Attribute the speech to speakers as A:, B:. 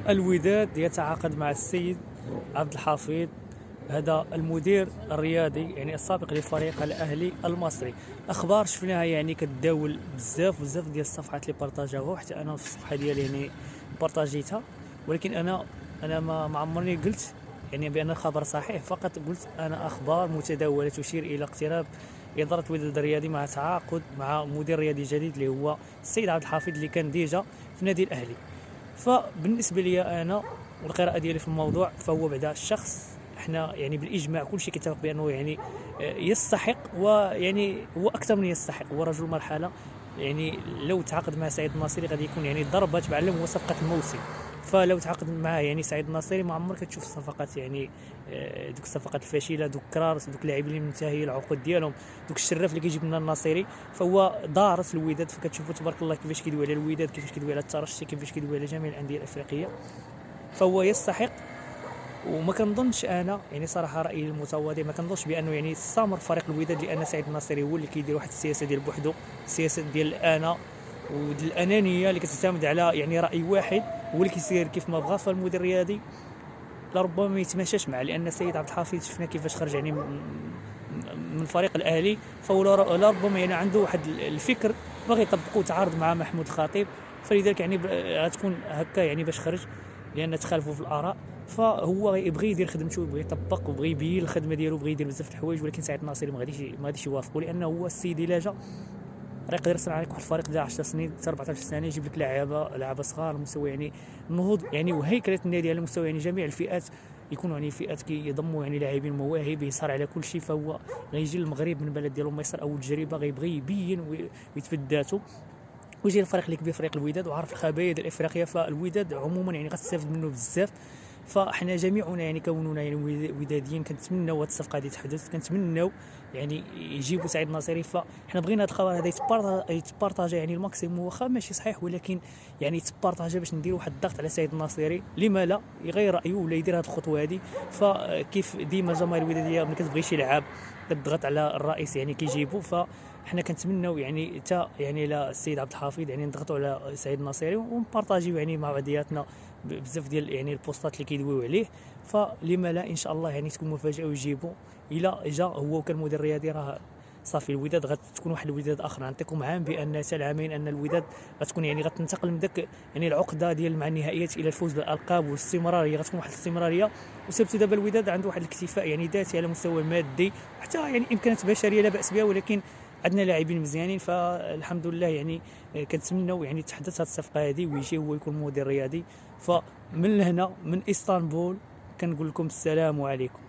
A: الوداد يتعاقد مع السيد عبد الحفيظ، هذا المدير الرياضي يعني السابق لفريق الاهلي المصري. اخبار شفناها يعني كتداول بزاف ديال الصفحات اللي بارطاجاوها، حتى انا في الصفحه ديالي يعني بارطاجيتها، ولكن انا ما عمرني قلت يعني بان الخبر صحيح، فقط قلت انا اخبار متداوله تشير الى اقتراب اداره الوداد الرياضي مع تعاقد مع مدير رياضي جديد اللي هو السيد عبد الحفيظ اللي كان ديجا في النادي الاهلي. فبالنسبه لي انا والقراءه ديالي في الموضوع، فهو بعدا الشخص احنا يعني بالاجماع كل شيء كيتفق بانه يعني يستحق، ويعني هو اكثر من يستحق، هو رجل مرحله. يعني لو تعاقد مع سعيد الناصري غادي يكون يعني ضربة معلم، هو صفقه الموسم. فلو تعاقد معاه يعني سعيد الناصري، ما عمرك تشوف الصفقات يعني دوك الصفقات الفاشله، دوك كرارس، دوك اللاعبين اللي منتهي العقود ديالهم، دوك الشراف اللي كيجيب لنا الناصري. فهو دارس الوداد، فكتشوفوا تبارك الله كيفاش كيدوي على الوداد، كيفاش كيدوي على الترشي، كيفاش كيدوي على جميع الانديه الافريقيه. فهو يستحق. وما كنظنش انا يعني صراحه رايي المتواضع، ما كنظنش بانه يعني استمر فريق الوداد، لان سعيد الناصري هو اللي كيدير واحد السياسه ديال بوحدو، السياسه ديال الانا وديال الانانيه اللي كتعتمد على يعني راي واحد هو اللي كيسير كيف ما بغى. فالمدير الرياضي لربما ما يتماشاش معه، لان السيد عبد الحفيظ شفنا كيفاش خرج يعني من فريق الاهلي، فهو لربما يعني عنده واحد الفكر باغي يطبقه، تعارض مع محمود الخطيب، فلذلك يعني غتكون هكا يعني باش خرج، لان تخالفوا في الاراء. فهو يبغي يدير خدمته، يبغي يطبق، وبغي يبين الخدمه ديالو، بغي يدير بزاف د الحوايج، ولكن سعيد الناصري ما غاديش يوافقوا، لانه هو السيد الا جا راه يقدر يصنع عليك واحد الفريق ديال 10 سنين حتى 14 سنه، يجيب لك لعابه صغار مستوى يعني النهوض يعني وهيكله النادي على مستوى يعني جميع الفئات، يكونوا يعني فئات كيضموا يعني لاعبين مواهب، يصار على كل شيء. فهو غيجي للمغرب من بلد ديالو مصر اول تجربه، غيبغي يبين ويثبت ذاته، ويجي الفريق اللي كبير فريق الوداد وعارف الخبايا ديال افريقيا. فالوداد عموما يعني غتستافد منه بزاف. فاحنا جميعنا يعني كوننا يعني وداديين كنتمناو هذه الصفقه هذه تحدث، كنتمناو يعني يجيبوا سعيد الناصري. فاحنا بغينا هذا الخبر هذا يتبارطاجا يعني الماكسيموم، واخا ماشي صحيح، ولكن يعني يتبارطاجا باش نديروا واحد الضغط على سعيد الناصري، لما لا يغير رايه ولا يدير هذه الخطوه هذه. فكيف ديما الجماهير الوداديه ملي كتبغي شي لعاب كتضغط على الرئيس يعني كيجيبوا، فاحنا كنتمناو يعني حتى يعني لا السيد عبد الحفيظ يعني نضغطوا على سعيد الناصري ونبارطاجيو يعني مع بعضياتنا بزاف ديال يعني البوستات اللي كيدويو عليه. فلما لا ان شاء الله يعني تكون مفاجاه ويجيبوا. الا جا هو كان مدير رياضي، راه صافي الوداد غتكون واحد الوداد اخر. نعطيكم عام بان حتى العامين ان الوداد غتكون يعني غتنتقل من داك يعني العقده ديال مع النهائيات الى الفوز بالالقاب والاستمراريه، غتكون واحد الاستمراريه. وسبتو دابا الوداد عنده واحد الاكتفاء يعني ذاتي على مستوى مادي، حتى يعني امكانيات بشريه لا باس بها، ولكن عندنا لاعبين مزيانين. فالحمد لله يعني كنتمنوا يعني تحدث هذه الصفقه هذه ويجي هو يكون مدير رياضي. فمن هنا من اسطنبول كنقول لكم السلام عليكم.